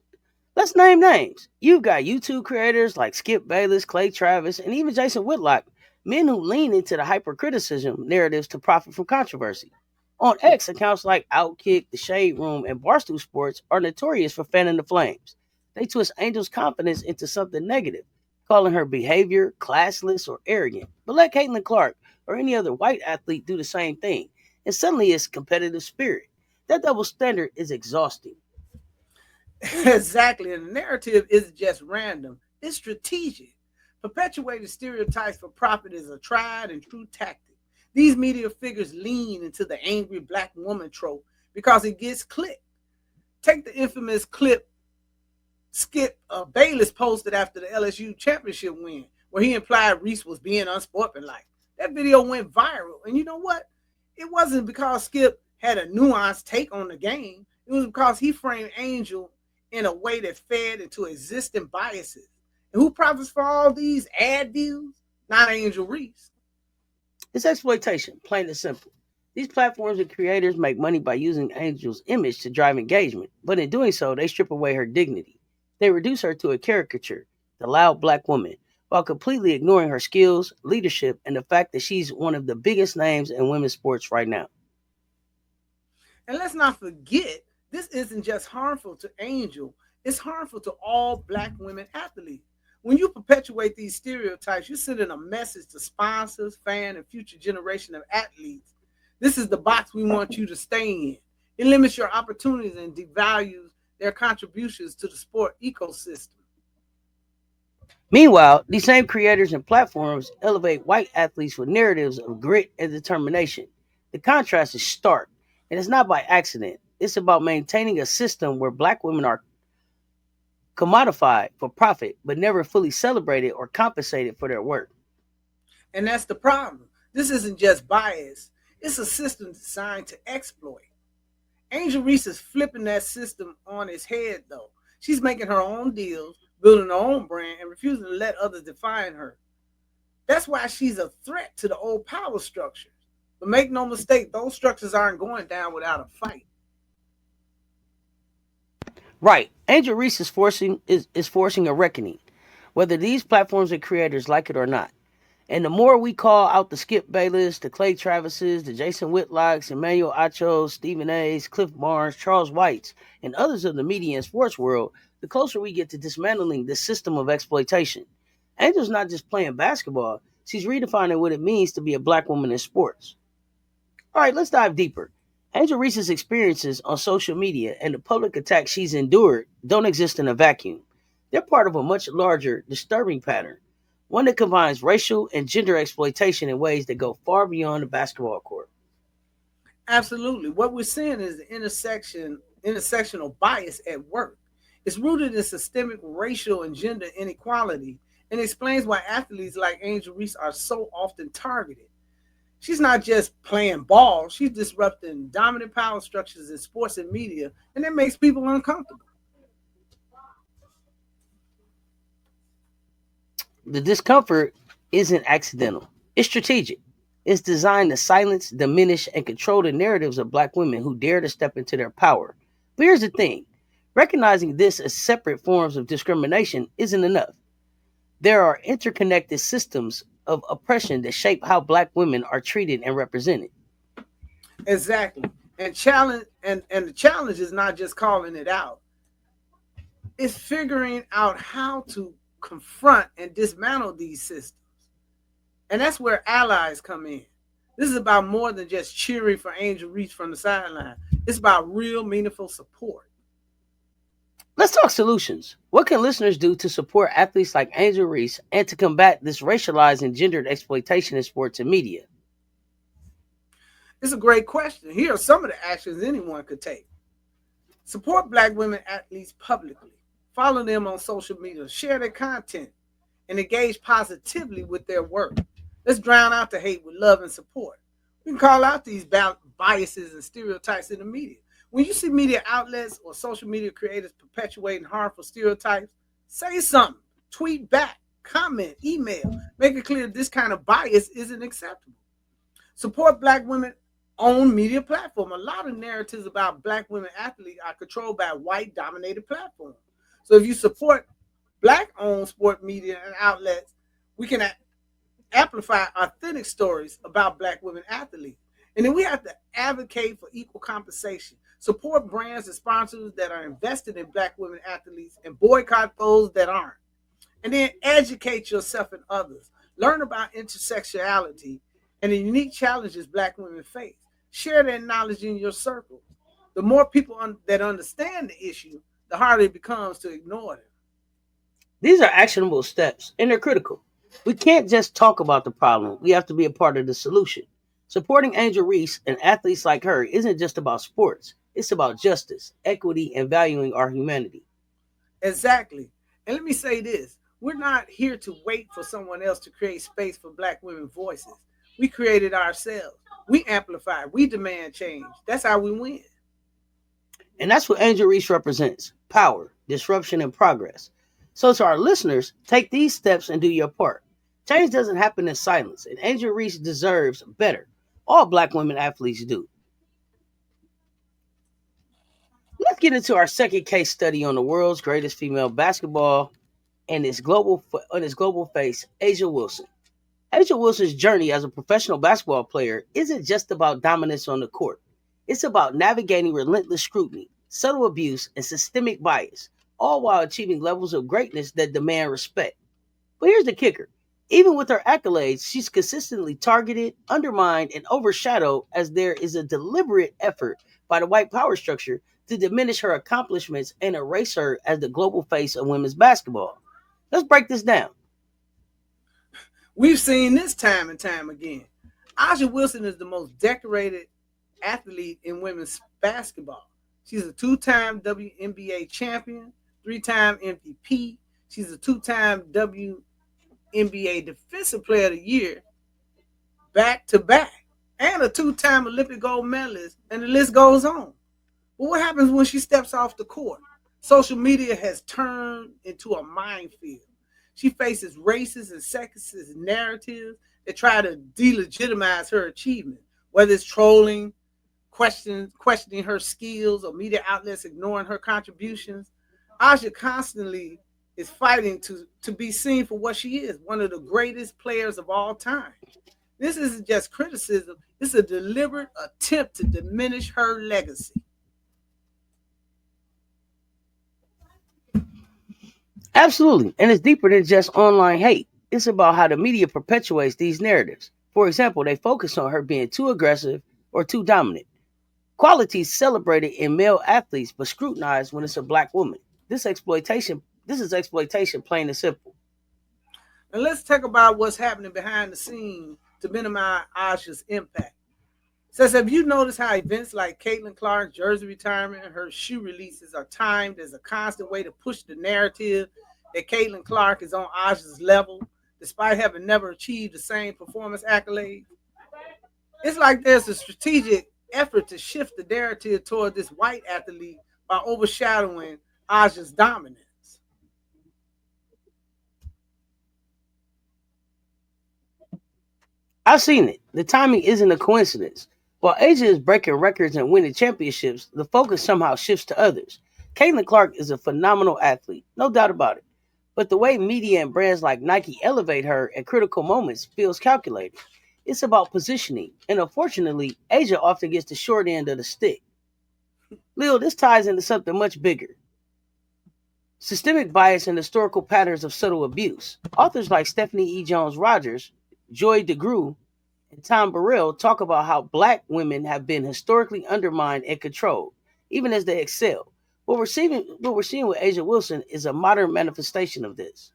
Let's name names. You've got YouTube creators like Skip Bayless, Clay Travis, and even Jason Whitlock, men who lean into the hypercriticism narratives to profit from controversy. On X, accounts like Outkick, The Shade Room, and Barstool Sports are notorious for fanning the flames. They twist Angel's confidence into something negative, calling her behavior classless or arrogant. But let Caitlin Clark or any other white athlete do the same thing, and suddenly it's competitive spirit. That double standard is exhausting. Exactly. And the narrative isn't just random, it's strategic. Perpetuating stereotypes for profit is a tried and true tactic. These media figures lean into the angry black woman trope because it gets clicked. Take the infamous clip Skip Bayless posted after the LSU championship win, where he implied Reese was being unsportsmanlike. That video went viral. And you know what? It wasn't because Skip had a nuanced take on the game. It was because he framed Angel in a way that fed into existing biases. And who profits for all these ad views? Not Angel Reese. It's exploitation, plain and simple. These platforms and creators make money by using Angel's image to drive engagement, but in doing so, they strip away her dignity. They reduce her to a caricature, the loud black woman, while completely ignoring her skills, leadership, and the fact that she's one of the biggest names in women's sports right now. And let's not forget, this isn't just harmful to Angel, it's harmful to all black women athletes. When you perpetuate these stereotypes, you're sending a message to sponsors, fans, and future generation of athletes. This is the box we want you to stay in. It limits your opportunities and devalues their contributions to the sport ecosystem. Meanwhile, these same creators and platforms elevate white athletes with narratives of grit and determination. The contrast is stark, and it's not by accident. It's about maintaining a system where black women are commodified for profit, but never fully celebrated or compensated for their work. And that's the problem. This isn't just bias, it's a system designed to exploit. Angel Reese is flipping that system on its head, though. She's making her own deals, building her own brand, and refusing to let others define her. That's why she's a threat to the old power structures. But make no mistake, those structures aren't going down without a fight. Right. Angel Reese is forcing a reckoning, whether these platforms and creators like it or not. And the more we call out the Skip Bayless, the Clay Travises, the Jason Whitlocks, Emmanuel Achos, Stephen A's, Cliff Barnes, Charles Whites, and others of the media and sports world, the closer we get to dismantling this system of exploitation. Angel's not just playing basketball, she's redefining what it means to be a black woman in sports. All right, let's dive deeper. Angel Reese's experiences on social media and the public attacks she's endured don't exist in a vacuum. They're part of a much larger, disturbing pattern, one that combines racial and gender exploitation in ways that go far beyond the basketball court. Absolutely. What we're seeing is the intersectional bias at work. It's rooted in systemic racial and gender inequality and explains why athletes like Angel Reese are so often targeted. She's not just playing ball, she's disrupting dominant power structures in sports and media, and that makes people uncomfortable. The discomfort isn't accidental, it's strategic. It's designed to silence, diminish, and control the narratives of black women who dare to step into their power. But here's the thing, recognizing this as separate forms of discrimination isn't enough. There are interconnected systems of oppression that shape how black women are treated and represented. Exactly. And the challenge is not just calling it out. It's figuring out how to confront and dismantle these systems. And that's where allies come in. This is about more than just cheering for Angel Reese from the sideline. It's about real, meaningful support. Let's talk solutions. What can listeners do to support athletes like Angel Reese and to combat this racialized and gendered exploitation in sports and media? It's a great question. Here are some of the actions anyone could take. Support black women athletes publicly. Follow them on social media. Share their content and engage positively with their work. Let's drown out the hate with love and support. We can call out these biases and stereotypes in the media. When you see media outlets or social media creators perpetuating harmful stereotypes, say something, tweet back, comment, email. Make it clear this kind of bias isn't acceptable. Support black women own media platform. A lot of narratives about black women athletes are controlled by white dominated platforms. So if you support black owned sport media and outlets, we can amplify authentic stories about black women athletes. And then we have to advocate for equal compensation, support brands and sponsors that are invested in black women athletes, and boycott those that aren't. And then educate yourself and others. Learn about intersectionality and the unique challenges black women face. Share that knowledge in your circle. The more people that understand the issue, the harder it becomes to ignore them. These are actionable steps and they're critical. We can't just talk about the problem, we have to be a part of the solution. Supporting Angel Reese and athletes like her isn't just about sports, it's about justice, equity, and valuing our humanity. Exactly. And let me say this, we're not here to wait for someone else to create space for black women's voices. We created ourselves. We amplify. We demand change. That's how we win. And that's what Angel Reese represents: power, disruption, and progress. So, to our listeners, take these steps and do your part. Change doesn't happen in silence, and Angel Reese deserves better. All black women athletes do. Let's get into our second case study on the world's greatest female basketball and its global face, A'ja Wilson. A'ja Wilson's journey as a professional basketball player isn't just about dominance on the court. It's about navigating relentless scrutiny, subtle abuse, and systemic bias, all while achieving levels of greatness that demand respect. But here's the kicker. Even with her accolades, she's consistently targeted, undermined, and overshadowed as there is a deliberate effort by the white power structure to diminish her accomplishments and erase her as the global face of women's basketball. Let's break this down. We've seen this time and time again. A'ja Wilson is the most decorated athlete in women's basketball. She's a two-time WNBA champion, three-time MVP. She's a two-time WNBA Defensive Player of the Year, back to back, and a two-time Olympic gold medalist, and the list goes on. But what happens when she steps off the court? Social media has turned into a minefield. She faces racist and sexist narratives that try to delegitimize her achievement, whether it's trolling, questioning her skills, or media outlets ignoring her contributions. A'ja constantly is fighting to be seen for what she is, one of the greatest players of all time. This isn't just criticism, it's a deliberate attempt to diminish her legacy. Absolutely. And it's deeper than just online hate. It's about how the media perpetuates these narratives. For example, they focus on her being too aggressive or too dominant. Qualities celebrated in male athletes but scrutinized when it's a black woman. This is exploitation, plain and simple. And let's talk about what's happening behind the scenes to minimize A'ja's impact. Says, have you noticed how events like Caitlin Clark's jersey retirement and her shoe releases are timed as a constant way to push the narrative that Caitlin Clark is on A'ja's level, despite having never achieved the same performance accolades? It's like there's a strategic effort to shift the narrative toward this white athlete by overshadowing A'ja's dominance. I've seen it. The timing isn't a coincidence. While A'ja is breaking records and winning championships, the focus somehow shifts to others. Caitlin Clark is a phenomenal athlete, no doubt about it. But the way media and brands like Nike elevate her at critical moments feels calculated. It's about positioning, and unfortunately, Asia often gets the short end of the stick. Lil, this ties into something much bigger: systemic bias and historical patterns of subtle abuse. Authors like Stephanie E. Jones Rogers, Joy DeGruy, and Tom Burrell talk about how black women have been historically undermined and controlled, even as they excel. What we're seeing with Asia Wilson is a modern manifestation of this.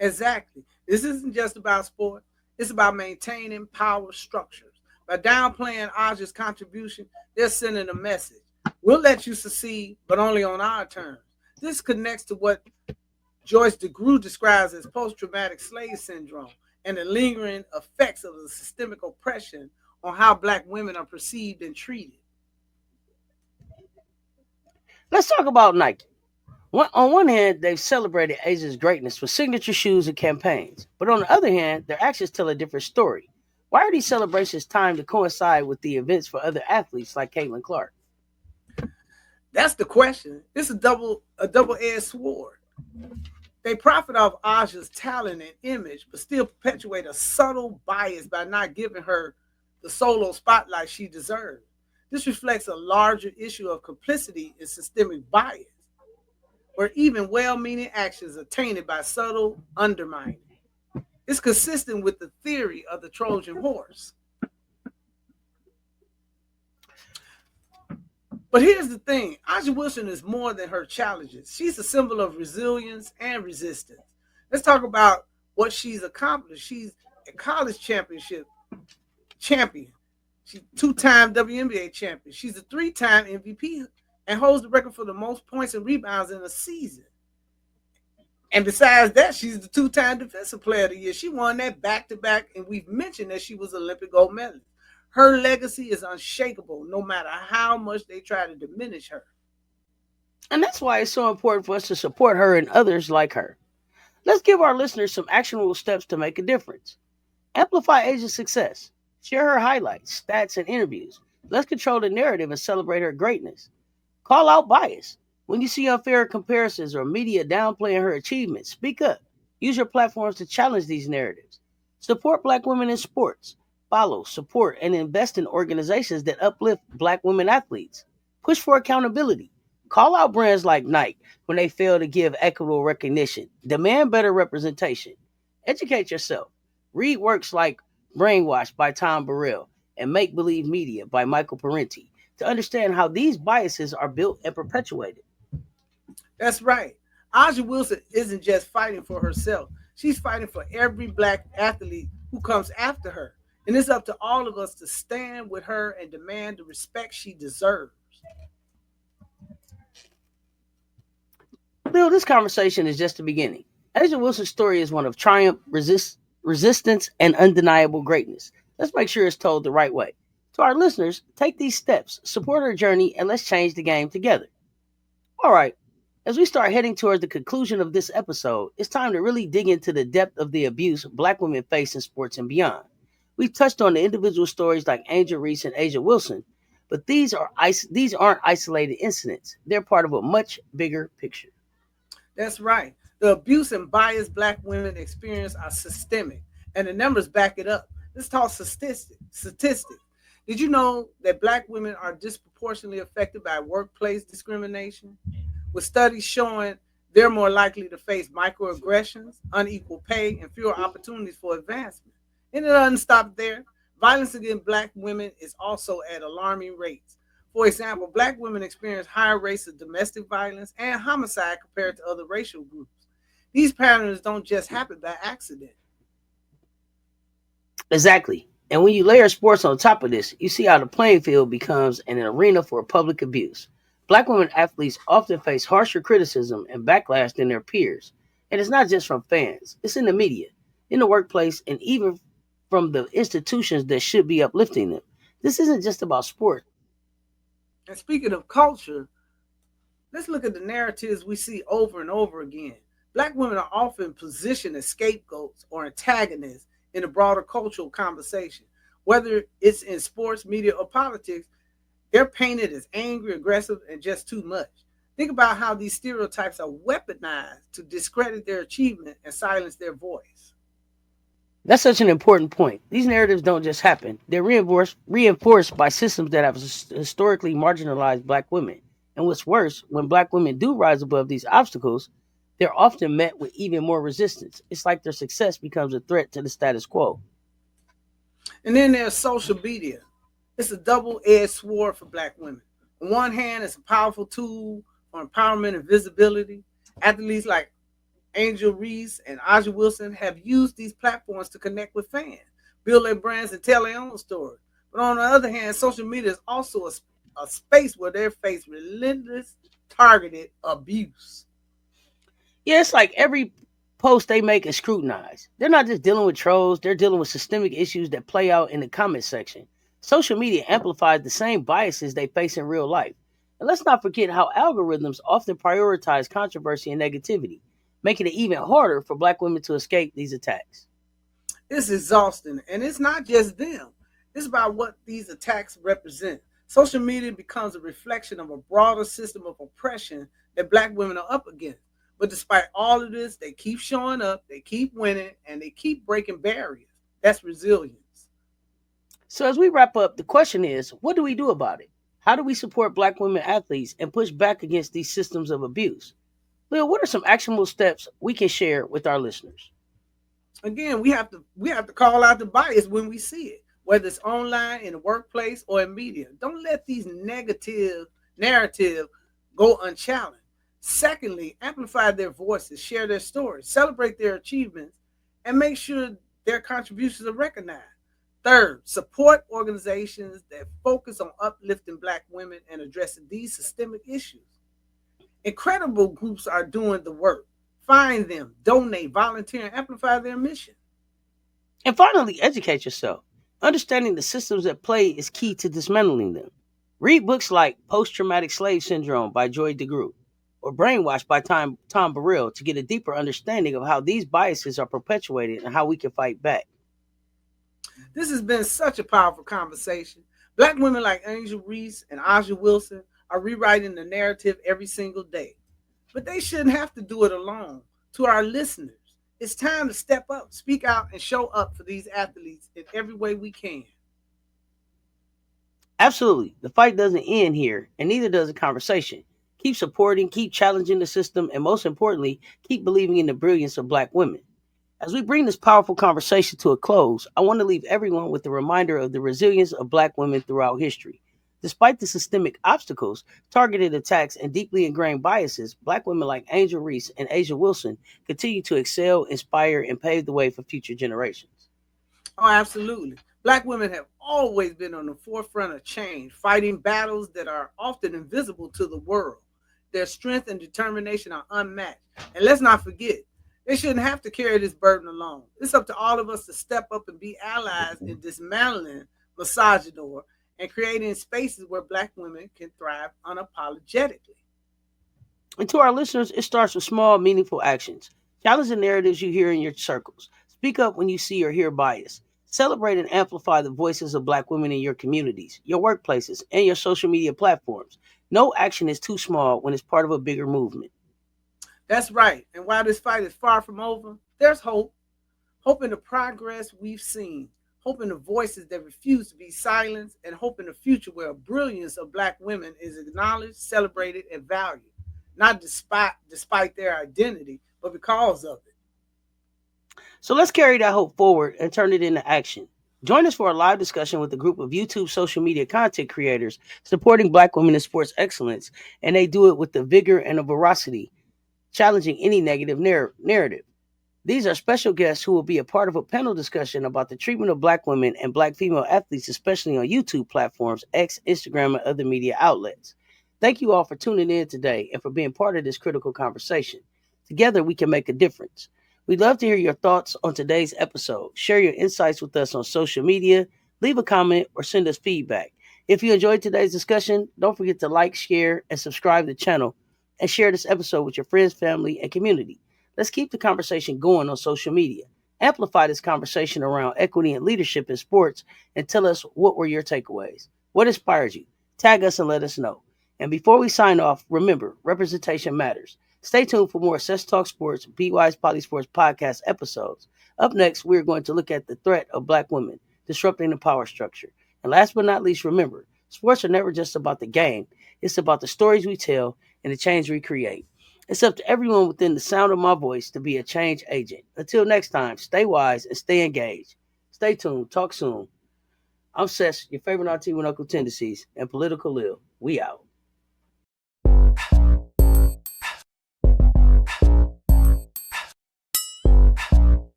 Exactly. This isn't just about sport. It's about maintaining power structures. By downplaying Aja's contribution, they're sending a message. We'll let you succeed, but only on our terms. This connects to what Joyce DeGruy describes as post-traumatic slave syndrome and the lingering effects of the systemic oppression on how black women are perceived and treated. Let's talk about Nike. On one hand, they've celebrated Asia's greatness with signature shoes and campaigns, but on the other hand, their actions tell a different story. Why are these celebrations timed to coincide with the events for other athletes like Caitlin Clark? That's the question. It's a double-edged sword. They profit off Aja's talent and image, but still perpetuate a subtle bias by not giving her the solo spotlight she deserves. This reflects a larger issue of complicity and systemic bias, where even well meaning actions are tainted by subtle undermining. It's consistent with the theory of the Trojan horse. But here's the thing: Aja Wilson is more than her challenges. She's a symbol of resilience and resistance. Let's talk about what she's accomplished. She's a college championship champion. She's two-time WNBA champion. She's a three-time MVP and holds the record for the most points and rebounds in a season. And besides that, she's the two-time defensive player of the year. She won that back-to-back, and we've mentioned that she was Olympic gold medalist. Her legacy is unshakable, no matter how much they try to diminish her. And that's why it's so important for us to support her and others like her. Let's give our listeners some actionable steps to make a difference. Amplify Asia's success. Share her highlights, stats, and interviews. Let's control the narrative and celebrate her greatness. Call out bias. When you see unfair comparisons or media downplaying her achievements, speak up. Use your platforms to challenge these narratives. Support black women in sports. Follow, support, and invest in organizations that uplift black women athletes. Push for accountability. Call out brands like Nike when they fail to give equitable recognition. Demand better representation. Educate yourself. Read works like Brainwashed by Tom Burrell and Make Believe Media by Michael Parenti to understand how these biases are built and perpetuated. That's right. Aja Wilson isn't just fighting for herself. She's fighting for every black athlete who comes after her. And it's up to all of us to stand with her and demand the respect she deserves. Bill, this conversation is just the beginning. Asia Wilson's story is one of triumph, resistance, and undeniable greatness. Let's make sure it's told the right way. To our listeners, take these steps, support her journey, and let's change the game together. All right, as we start heading towards the conclusion of this episode, it's time to really dig into the depth of the abuse black women face in sports and beyond. We've touched on the individual stories like Angel Reese and Asia Wilson, but these aren't isolated incidents. They're part of a much bigger picture. That's right. The abuse and bias black women experience are systemic, and the numbers back it up. Let's talk statistics. Did you know that black women are disproportionately affected by workplace discrimination? With studies showing they're more likely to face microaggressions, unequal pay, and fewer opportunities for advancement. And it doesn't stop there. Violence against black women is also at alarming rates. For example, black women experience higher rates of domestic violence and homicide compared to other racial groups. These patterns don't just happen by accident. Exactly. And when you layer sports on top of this, you see how the playing field becomes an arena for public abuse. Black women athletes often face harsher criticism and backlash than their peers. And it's not just from fans, it's in the media, in the workplace, and even from the institutions that should be uplifting them. This isn't just about sport. And speaking of culture, let's look at the narratives we see over and over again. Black women are often positioned as scapegoats or antagonists in the broader cultural conversation. Whether it's in sports, media, or politics, they're painted as angry, aggressive, and just too much. Think about how these stereotypes are weaponized to discredit their achievement and silence their voice. That's such an important point. These narratives don't just happen, they're reinforced by systems that have historically marginalized black women. And what's worse, when black women do rise above these obstacles, they're often met with even more resistance. It's like their success becomes a threat to the status quo. And then there's social media. It's a double-edged sword for black women. On one hand, it's a powerful tool for empowerment and visibility. Athletes like Angel Reese and Aja Wilson have used these platforms to connect with fans, build their brands, and tell their own story. But on the other hand, social media is also a space where they face relentless, targeted abuse. Yeah, it's like every post they make is scrutinized. They're not just dealing with trolls, they're dealing with systemic issues that play out in the comment section. Social media amplifies the same biases they face in real life. And let's not forget how algorithms often prioritize controversy and negativity, making it even harder for black women to escape these attacks. It's exhausting, and it's not just them. It's about what these attacks represent. Social media becomes a reflection of a broader system of oppression that black women are up against. But despite all of this, they keep showing up, they keep winning, and they keep breaking barriers. That's resilience. So, as we wrap up, the question is, what do we do about it? How do we support black women athletes and push back against these systems of abuse? Lil, what are some actionable steps we can share with our listeners? Again, we have to call out the bias when we see it, whether it's online, in the workplace, or in media. Don't let these negative narratives go unchallenged. Secondly, amplify their voices, share their stories, celebrate their achievements, and make sure their contributions are recognized. Third, support organizations that focus on uplifting black women and addressing these systemic issues. Incredible groups are doing the work. Find them, donate, volunteer, and amplify their mission. And finally, educate yourself. Understanding the systems at play is key to dismantling them. Read books like Post Traumatic Slave Syndrome by Joy DeGruy or Brainwashed by Tom Burrell to get a deeper understanding of how these biases are perpetuated and how we can fight back. This has been such a powerful conversation. Black women like Angel Reese and Aja Wilson are rewriting the narrative every single day. But they shouldn't have to do it alone. To our listeners, it's time to step up, speak out, and show up for these athletes in every way we can. Absolutely. The fight doesn't end here, and neither does the conversation. Keep supporting, keep challenging the system, and most importantly, keep believing in the brilliance of black women. As we bring this powerful conversation to a close, I want to leave everyone with a reminder of the resilience of black women throughout history. Despite the systemic obstacles, targeted attacks, and deeply ingrained biases, black women like Angel Reese and Asia Wilson continue to excel, inspire, and pave the way for future generations. Oh, absolutely. Black women have always been on the forefront of change, fighting battles that are often invisible to the world. Their strength and determination are unmatched. And let's not forget, they shouldn't have to carry this burden alone. It's up to all of us to step up and be allies in dismantling misogyny and creating spaces where black women can thrive unapologetically. And to our listeners, it starts with small, meaningful actions. Challenge the narratives you hear in your circles. Speak up when you see or hear bias. Celebrate and amplify the voices of black women in your communities, your workplaces, and your social media platforms. No action is too small when it's part of a bigger movement. That's right. And while this fight is far from over, there's hope. Hope in the progress we've seen. Hope in the voices that refuse to be silenced, and hope in a future where the brilliance of black women is acknowledged, celebrated, and valued, not despite their identity, but because of it. So let's carry that hope forward and turn it into action. Join us for a live discussion with a group of YouTube social media content creators supporting black women in sports excellence, and they do it with the vigor and the veracity, challenging any negative narrative. These are special guests who will be a part of a panel discussion about the treatment of black women and black female athletes, especially on YouTube platforms, X, Instagram, and other media outlets. Thank you all for tuning in today and for being part of this critical conversation. Together, we can make a difference. We'd love to hear your thoughts on today's episode. Share your insights with us on social media, leave a comment, or send us feedback. If you enjoyed today's discussion, don't forget to like, share, and subscribe to the channel and share this episode with your friends, family, and community. Let's keep the conversation going on social media. Amplify this conversation around equity and leadership in sports and tell us what were your takeaways. What inspired you? Tag us and let us know. And before we sign off, remember, representation matters. Stay tuned for more Cess Talk Sports, Be Wise Polysports podcast episodes. Up next, we're going to look at the threat of black women disrupting the power structure. And last but not least, remember, sports are never just about the game. It's about the stories we tell and the change we create. It's up to everyone within the sound of my voice to be a change agent. Until next time, stay wise and stay engaged. Stay tuned. Talk soon. I'm Cess, your favorite auntie with Uncle Tendencies, and Political Lil. We out.